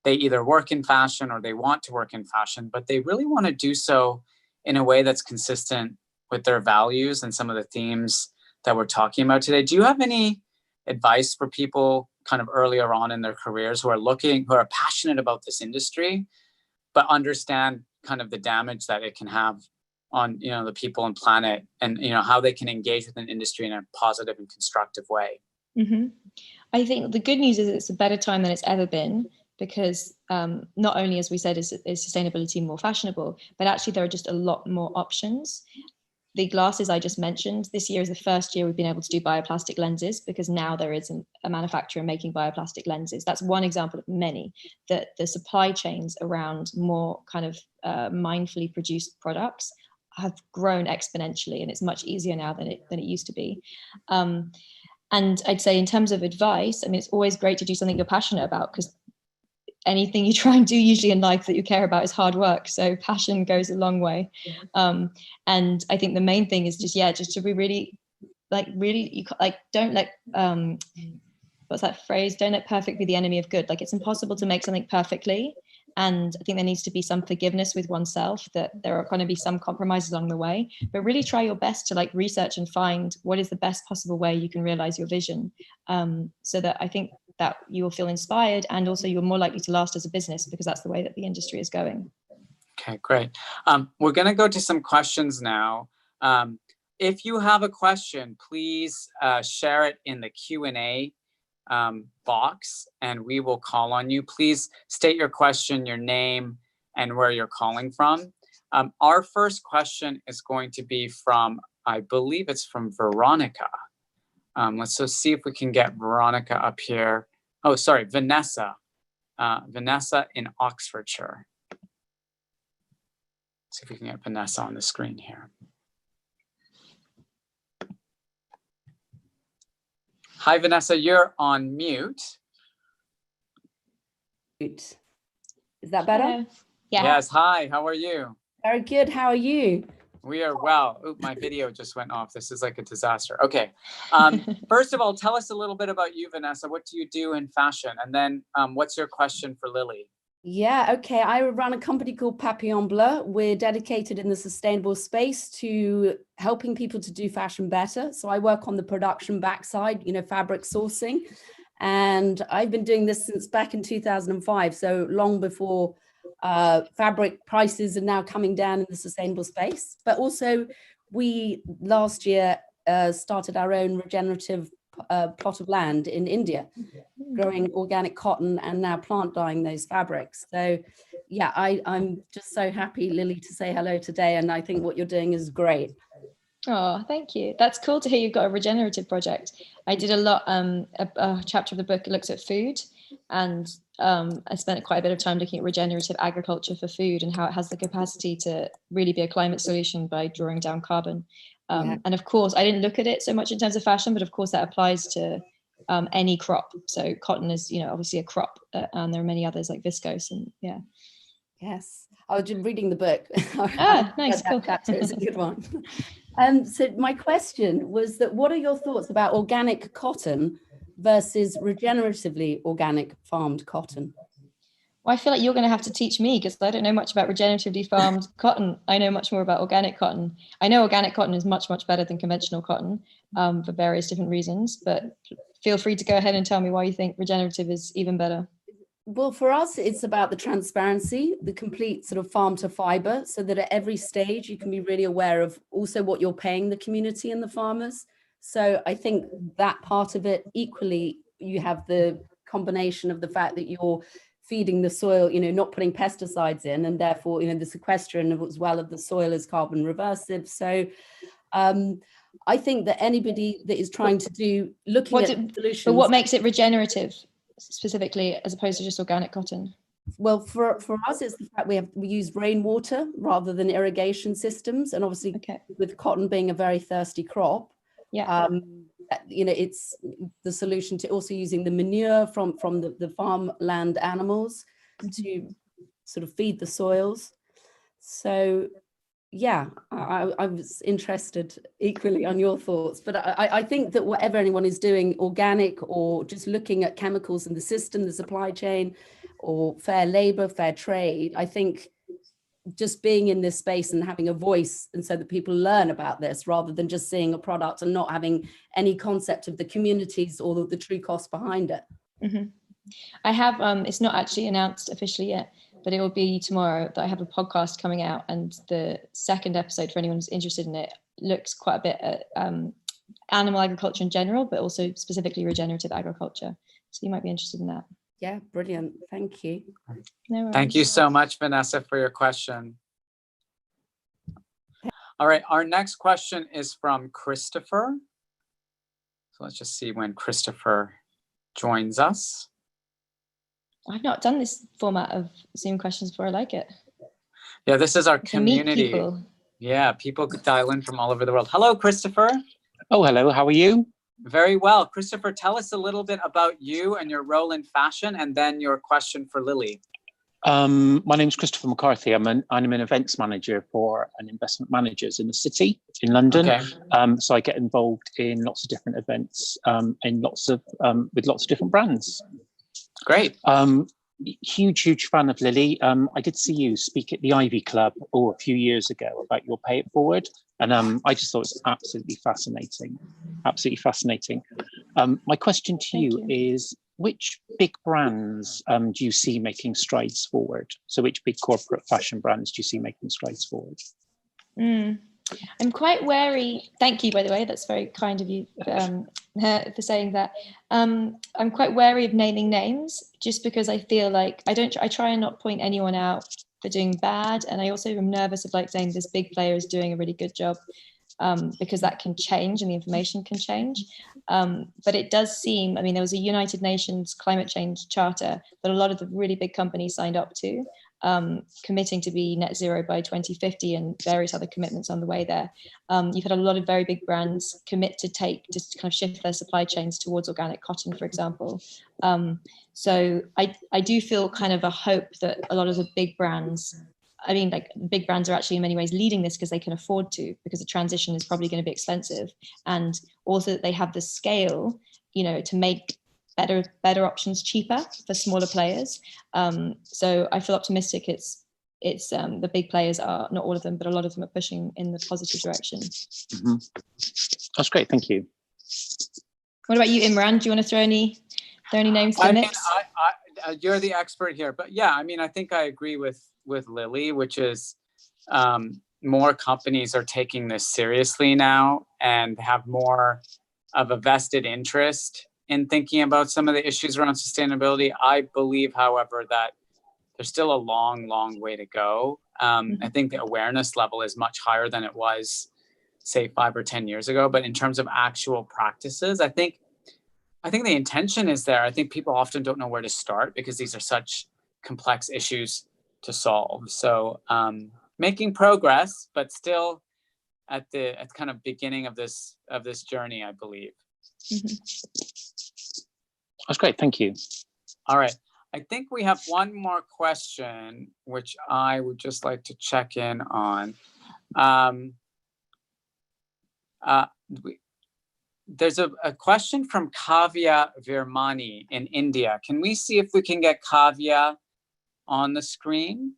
they either work in fashion or they want to work in fashion, but they really want to do so in a way that's consistent with their values and some of the themes that we're talking about today. Do you have any advice for people kind of earlier on in their careers who are passionate about this industry, but understand kind of the damage that it can have on, the people and planet, and, how they can engage with an industry in a positive and constructive way? Mm-hmm. I think the good news is it's a better time than it's ever been, because not only, as we said, is sustainability more fashionable, but actually there are just a lot more options. The glasses I just mentioned, this year is the first year we've been able to do bioplastic lenses, because now there is a manufacturer making bioplastic lenses. That's one example of many, that the supply chains around more kind of mindfully produced products have grown exponentially, and it's much easier now than it used to be. And I'd say, in terms of advice, I mean, it's always great to do something you're passionate about, because anything you try and do usually in life that you care about is hard work. So passion goes a long way. And I think the main thing is just to be really, don't let, what's that phrase? Don't let perfect be the enemy of good. Like, it's impossible to make something perfectly. And I think there needs to be some forgiveness with oneself, that there are going to be some compromises along the way, but really try your best to research and find what is the best possible way you can realize your vision. So that I think that you will feel inspired, and also you're more likely to last as a business, because that's the way that the industry is going. Okay, great. We're going to go to some questions now. If you have a question, please share it in the Q&A box, and we will call on you. Please state your question, your name, and where you're calling from. Our first question is going to be from, I believe it's from Veronica. Let's just see if we can get Veronica up here. Oh, sorry, Vanessa. Vanessa in Oxfordshire. See if we can get Vanessa on the screen here. Hi, Vanessa, you're on mute. Is that better? Yeah. Yes, hi, how are you? Very good, how are you? We are well. Oop, my video just went off. This is like a disaster. Okay. First of all, tell us a little bit about you, Vanessa. What do you do in fashion? And then what's your question for Lily? Yeah, okay. I run a company called Papillon Bleu. We're dedicated in the sustainable space to helping people to do fashion better. So I work on the production backside, fabric sourcing. And I've been doing this since back in 2005. So long before fabric prices are now coming down in the sustainable space. But also we last year started our own regenerative plot of land in India, growing organic cotton and now plant dyeing those fabrics. So yeah, I'm just so happy, Lily, to say hello today. And I think what you're doing is great. Oh, thank you. That's cool to hear you've got a regenerative project. I did a lot, a chapter of the book looks at food, and I spent quite a bit of time looking at regenerative agriculture for food and how it has the capacity to really be a climate solution by drawing down carbon. And of course, I didn't look at it so much in terms of fashion, but of course that applies to any crop. So cotton is, obviously a crop, and there are many others like viscose and yeah. Yes, I was just reading the book. Nice, cool. Chapter. It's a good one. So my question was that what are your thoughts about organic cotton versus regeneratively organic farmed cotton? Well, I feel like you're going to have to teach me, because I don't know much about regeneratively farmed cotton. I know much more about organic cotton. I know organic cotton is much, much better than conventional cotton for various different reasons, but feel free to go ahead and tell me why you think regenerative is even better. Well, for us, it's about the transparency, the complete sort of farm to fiber, so that at every stage you can be really aware of also what you're paying the community and the farmers. So I think that part of it, equally, you have the combination of the fact that you're feeding the soil, not putting pesticides in, and therefore, the sequestration of as well of the soil is carbon reversive. So I think that anybody that is trying to do, looking at solutions. But what makes it regenerative specifically, as opposed to just organic cotton? Well, for us, it's the fact we use rainwater rather than irrigation systems, and obviously with cotton being a very thirsty crop, it's the solution to also using the manure from the farmland animals to sort of feed the soils. So yeah, I was interested equally on your thoughts, but I think that whatever anyone is doing, organic or just looking at chemicals in the system, the supply chain, or fair labor, fair trade. I think just being in this space and having a voice, and so that people learn about this rather than just seeing a product and not having any concept of the communities or the true cost behind it. Mm-hmm. I have, it's not actually announced officially yet, but it will be tomorrow that I have a podcast coming out, and the second episode, for anyone who's interested in it, looks quite a bit at animal agriculture in general, but also specifically regenerative agriculture. So you might be interested in that. Yeah, brilliant. Thank you. No worries. Thank you so much, Vanessa, for your question. All right, our next question is from Christopher. So let's just see when Christopher joins us. I've not done this format of Zoom questions before. I like it. Yeah, this is our To meet community. people. Yeah, people could dial in from all over the world. Hello, Christopher. Oh, hello. How are you? Very well. Christopher, tell us a little bit about you and your role in fashion, and then your question for Lily. My name's Christopher McCarthy. I'm an events manager for an investment managers in the city in London. Okay. So I get involved in lots of different events in with lots of different brands. Great. Huge fan of Lily. I did see you speak at the Ivy Club a few years ago about your Pay It Forward, and I just thought it was absolutely fascinating. My question to you is, which big brands do you see making strides forward? So which big corporate fashion brands do you see making strides forward? I'm quite wary. Thank you, by the way. That's very kind of you for saying that. I'm quite wary of naming names, just because I feel like I try and not point anyone out for doing bad, and I also am nervous of like saying this big player is doing a really good job, because that can change and the information can change. But it does seem, I mean, there was a United Nations climate change charter that a lot of the really big companies signed up to, committing to be net zero by 2050 and various other commitments on the way there. You've had a lot of very big brands commit to kind of shift their supply chains towards organic cotton, for example. So I do feel kind of a hope that a lot of the big brands, I mean, like big brands are actually in many ways leading this because they can afford to, because the transition is probably going to be expensive, and also that they have the scale, to make better options cheaper for smaller players. So I feel optimistic. It's the big players are, not all of them, but a lot of them are pushing in the positive direction. Mm-hmm. That's great. Thank you. What about you, Imran? Do you want to throw any names to the mix? You're the expert here, but yeah, I mean, I think I agree with Lily, which is more companies are taking this seriously now and have more of a vested interest in thinking about some of the issues around sustainability. I believe, however, that there's still a long way to go. I think the awareness level is much higher than it was, say, 5 or 10 years ago. But in terms of actual practices, I think the intention is there. I think people often don't know where to start because these are such complex issues to solve. So making progress, but still at kind of beginning of this journey, I believe. Mm-hmm. That's great. Thank you. All right. I think we have one more question, which I would just like to check in on. There's a question from Kavya Virmani in India. Can we see if we can get Kavya on the screen?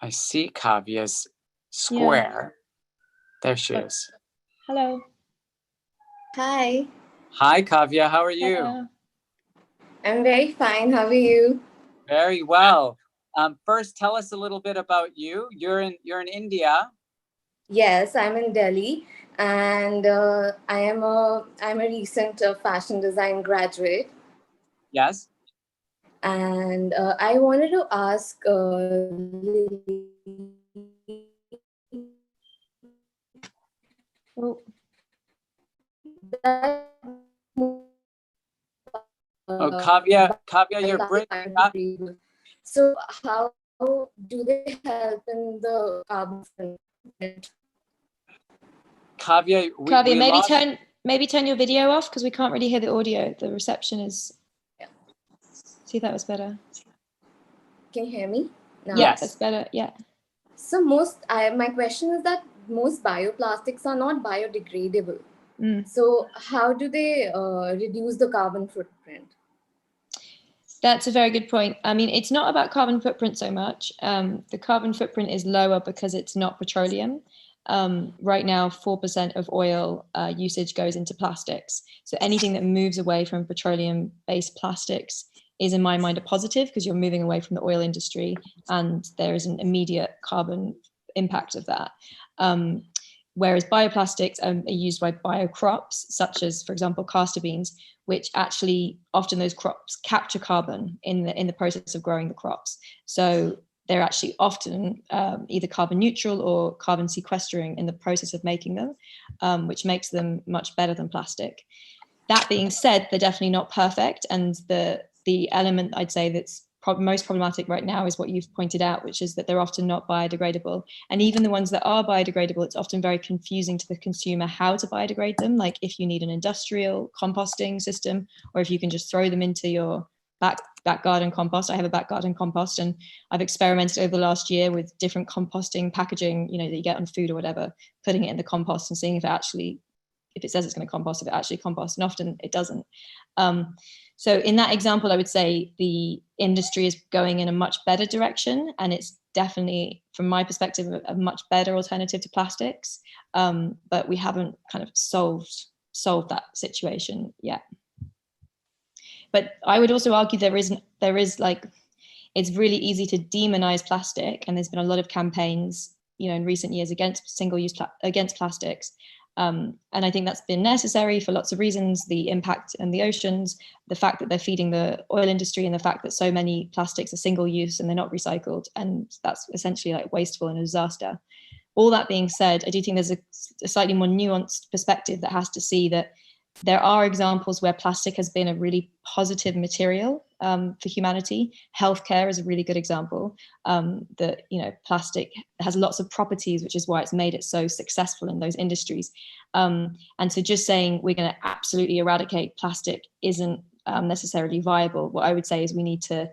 I see Kavya's square. Yeah. There she is. Hello. Hi. Hi, Kavya. How are you? Hello. I'm very fine. How are you? Very well. First, tell us a little bit about you. You're in India. Yes, I'm in Delhi, and I'm a recent fashion design graduate. Yes. And I wanted to ask Kavya, you're breaking up. So how do they help in the carbon footprint? Kavya, maybe turn your video off, because we can't really hear the audio. The reception is. Yeah. See if that was better. Can you hear me? No. Yes, that's better. Yeah. So my question is that most bioplastics are not biodegradable. So how do they reduce the carbon footprint? That's a very good point. I mean, it's not about carbon footprint so much. The carbon footprint is lower because it's not petroleum. Right now, 4% of oil usage goes into plastics. So anything that moves away from petroleum-based plastics is, in my mind, a positive, because you're moving away from the oil industry and there is an immediate carbon impact of that. Whereas bioplastics are used by biocrops, such as, for example, castor beans, which actually often those crops capture carbon in the process of growing the crops. So they're actually often either carbon neutral or carbon sequestering in the process of making them, which makes them much better than plastic. That being said, they're definitely not perfect. And the element I'd say that's most problematic right now is what you've pointed out, which is that they're often not biodegradable. And even the ones that are biodegradable, it's often very confusing to the consumer how to biodegrade them. Like if you need an industrial composting system, or if you can just throw them into your back garden compost. I have a back garden compost, and I've experimented over the last year with different composting packaging, that you get on food or whatever, putting it in the compost and seeing if it says it's going to compost, if it actually composts, and often it doesn't. So in that example, I would say the industry is going in a much better direction, and it's definitely, from my perspective, a much better alternative to plastics. But we haven't kind of solved that situation yet. But I would also argue there is like, it's really easy to demonize plastic, and there's been a lot of campaigns, in recent years against single-use against plastics. And I think that's been necessary for lots of reasons: the impact on the oceans, the fact that they're feeding the oil industry, and the fact that so many plastics are single use and they're not recycled, and that's essentially like wasteful and a disaster. All that being said, I do think there's a slightly more nuanced perspective that has to see that there are examples where plastic has been a really positive material for humanity. Healthcare is a really good example. That plastic has lots of properties, which is why it's made it so successful in those industries. And so just saying we're going to absolutely eradicate plastic isn't necessarily viable. What I would say is we need to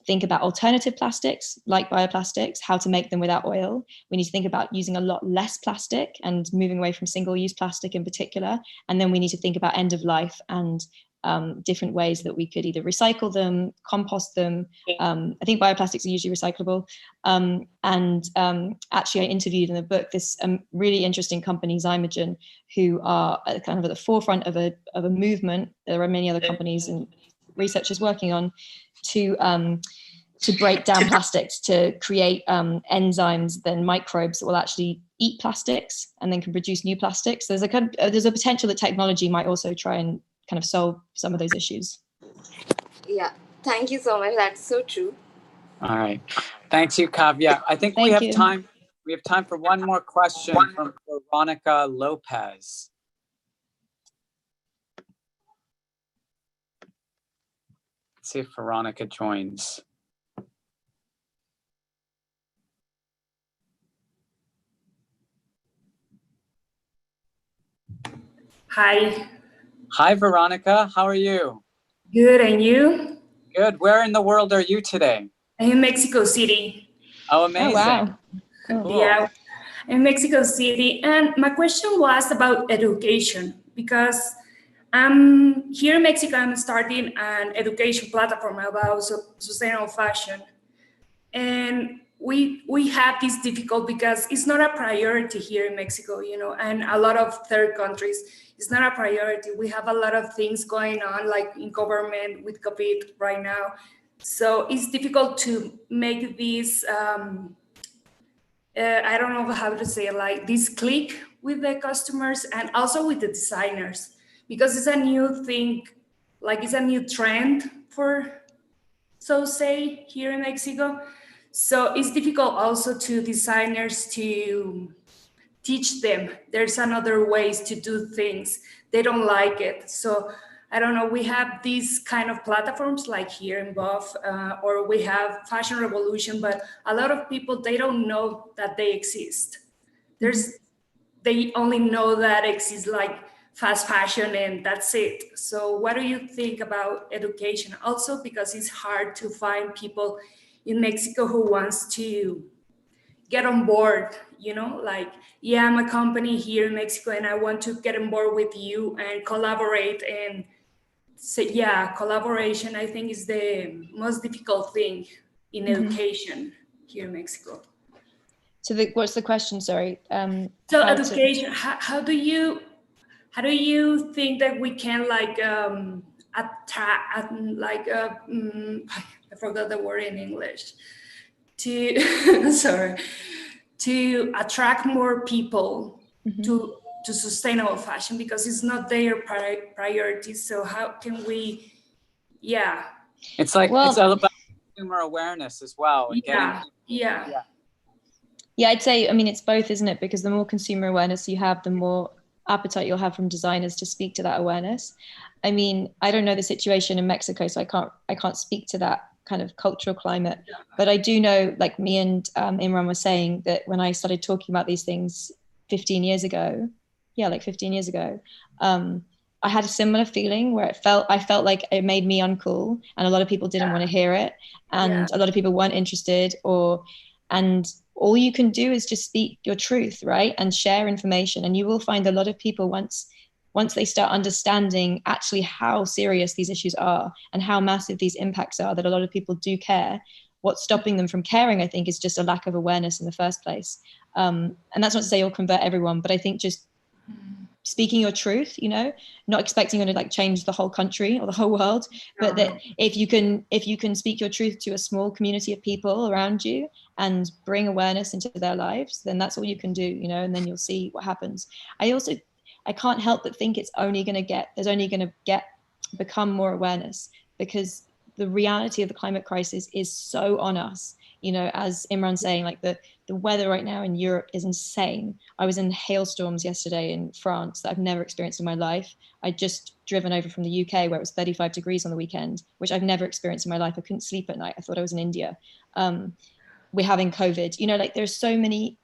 think about alternative plastics like bioplastics, how to make them without oil. We need to think about using a lot less plastic and moving away from single-use plastic in particular. And then we need to think about end of life and different ways that we could either recycle them, compost them. I think bioplastics are usually recyclable. Actually, I interviewed in the book this really interesting company, Zymogen, who are kind of at the forefront of a movement. There are many other companies and researchers working on to break down plastics, to create enzymes, then microbes that will actually eat plastics and then can produce new plastics. There's a potential that technology might also try and kind of solve some of those issues. Yeah, thank you so much. That's so true. All right, thanks you, Kavya. I think we have time. We have time for one more question from Veronica Lopez. Let's see if Veronica joins. Hi. Hi, Veronica. How are you? Good, and you? Good. Where in the world are you today? I'm in Mexico City. Oh, amazing. Oh, wow. Cool. Yeah, in Mexico City. And my question was about education, because here in Mexico, I'm starting an education platform about sustainable fashion. And we have this difficult because it's not a priority here in Mexico, and a lot of third countries, it's not a priority. We have a lot of things going on, like in government with COVID right now. So it's difficult to make this, I don't know how to say it, like this click with the customers and also with the designers, because it's a new thing, like it's a new trend for, so say, here in Mexico. So it's difficult also to designers to teach them there's another ways to do things. They don't like it. So I don't know, we have these kind of platforms like here in Buff, or we have Fashion Revolution, but a lot of people, they don't know that they exist. They only know that exists like fast fashion and that's it. So what do you think about education? Also, because it's hard to find people in Mexico who wants to get on board, you know, like, yeah, I'm a company here in Mexico and I want to get on board with you and collaborate. And so, yeah, collaboration, I think, is the most difficult thing in education here in Mexico. So what's the question? Sorry. So education, how do you think that we can like attract, like I forgot the word in English, to sorry, to attract more people to sustainable fashion, because it's not their priority. So how can we, yeah. It's like, it's all about consumer awareness as well. And Yeah, I'd say, I mean, it's both, isn't it? Because the more consumer awareness you have, the more appetite you'll have from designers to speak to that awareness. I mean, I don't know the situation in Mexico, so I can't speak to that kind of cultural climate. But I do know, like me and Imran were saying, that when I started talking about these things 15 years ago, I had a similar feeling where I felt like it made me uncool, and a lot of people didn't want to hear it, and a lot of people weren't interested, and all you can do is just speak your truth, right? And share information. And you will find a lot of people, once they start understanding actually how serious these issues are and how massive these impacts are, that a lot of people do care. What's stopping them from caring, I think, is just a lack of awareness in the first place. And that's not to say you'll convert everyone, but I think just speaking your truth, you know, not expecting you to like change the whole country or the whole world, but that if you can speak your truth to a small community of people around you and bring awareness into their lives, then that's all you can do, you know, and then you'll see what happens. I can't help but think there's only going to become more awareness, because the reality of the climate crisis is so on us. You know, as Imran's saying, like the weather right now in Europe is insane. I was in hailstorms yesterday in France that I've never experienced in my life. I'd just driven over from the UK where it was 35 degrees on the weekend, which I've never experienced in my life. I couldn't sleep at night. I thought I was in India. We're having COVID, you know, like there's so many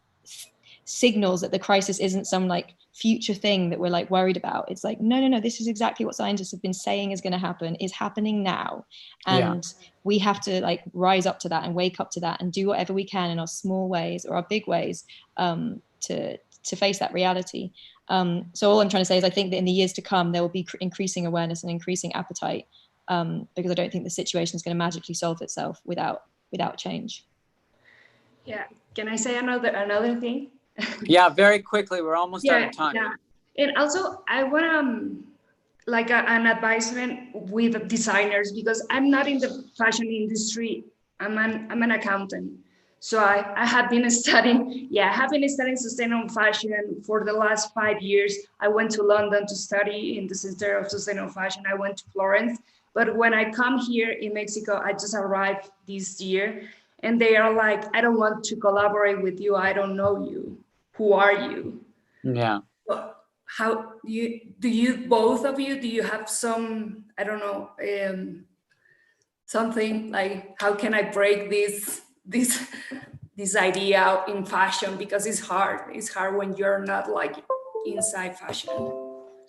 signals that the crisis isn't some like future thing that we're like worried about. It's like, no, this is exactly what scientists have been saying is going to happen, is happening now. And we have to like rise up to that and wake up to that and do whatever we can in our small ways or our big ways to face that reality. So all I'm trying to say is I think that in the years to come, there will be increasing awareness and increasing appetite, because I don't think the situation is going to magically solve itself without change. Yeah, can I say another thing? Yeah, very quickly. We're almost out of time. Yeah, and also I want like an advisement with designers, because I'm not in the fashion industry. I'm an accountant. So I have been studying. I have been studying sustainable fashion for the last 5 years. I went to London to study in the Center of Sustainable Fashion. I went to Florence. But when I come here in Mexico, I just arrived this year, and they are like, I don't want to collaborate with you. I don't know you. Who are you? Yeah. How do you both of you, do you have some, I don't know, something like, how can I break this idea out in fashion? Because it's hard when you're not like inside fashion.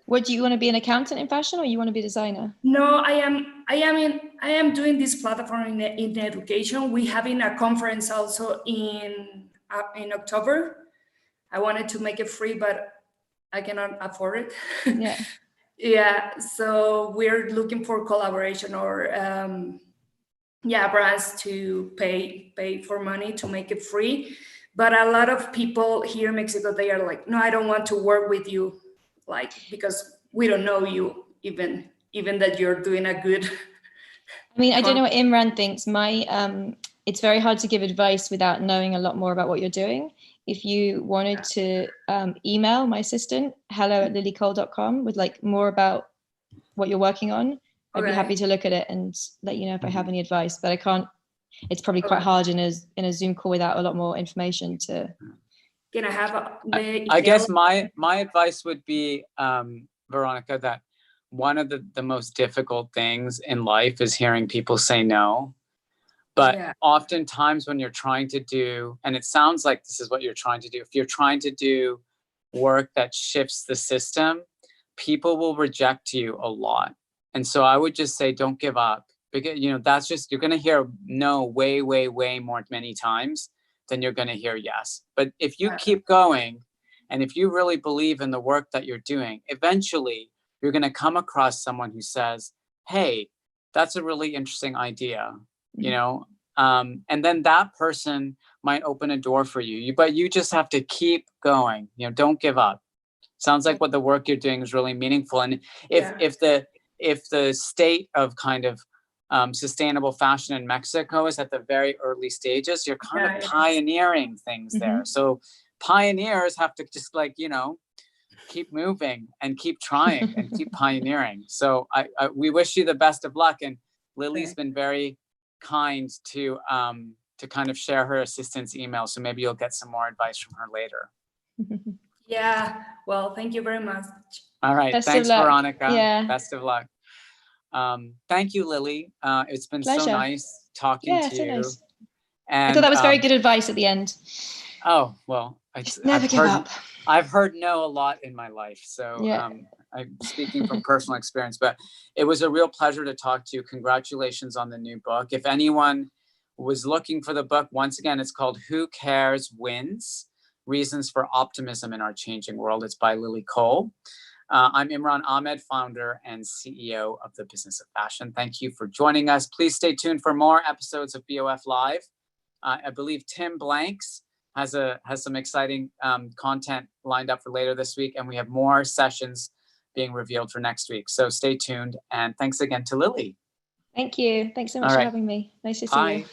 What, do you want to be an accountant in fashion, or you want to be a designer? No, I am doing this platform in education. We having a conference also in October. I wanted to make it free, but I cannot afford it. Yeah. So we're looking for collaboration or brands to pay for money to make it free. But a lot of people here in Mexico, they are like, no, I don't want to work with you, like, because we don't know you, even that you're doing a good. I mean, I don't know what Imran thinks. It's very hard to give advice without knowing a lot more about what you're doing. If you wanted to email my assistant, hello@lilycole.com, with like more about what you're working on, I'd be happy to look at it and let you know if I have any advice. But I can't. It's probably quite hard in a Zoom call without a lot more information to. Can I have I guess my advice would be, Veronica, that one of the most difficult things in life is hearing people say no. But oftentimes when you're trying to do, and it sounds like this is what you're trying to do, if you're trying to do work that shifts the system, people will reject you a lot. And so I would just say, don't give up, because, you know, that's just, you're going to hear no way more many times. then you're going to hear yes. But if you keep going, and if you really believe in the work that you're doing, eventually you're going to come across someone who says, hey, that's a really interesting idea, you know, and then that person might open a door for you, but you just have to keep going, you know, don't give up. Sounds like what the work you're doing is really meaningful. And if the state of kind of sustainable fashion in Mexico is at the very early stages, you're kind of pioneering things there. So pioneers have to just, like, you know, keep moving and keep trying and keep pioneering. So we wish you the best of luck. And Lily's been very kind to kind of share her assistant's email. So maybe you'll get some more advice from her later. Yeah, well, thank you very much. All right. Best Thanks, of luck. Veronica. Yeah. Best of luck. Thank you, Lily. It's been Pleasure. so nice talking to you. Nice. And I thought that was very good advice at the end. Oh, well, Never give up. I've heard no a lot in my life. So I'm speaking from personal experience, but it was a real pleasure to talk to you. Congratulations on the new book. If anyone was looking for the book, once again, it's called Who Cares Wins? Reasons for Optimism in Our Changing World. It's by Lily Cole. I'm Imran Amed, founder and CEO of the Business of Fashion. Thank you for joining us. Please stay tuned for more episodes of BOF Live. I believe Tim Blanks has some exciting content lined up for later this week, and we have more sessions being revealed for next week. So stay tuned, and thanks again to Lily. Thank you. Thanks so much for having me. Nice to see you.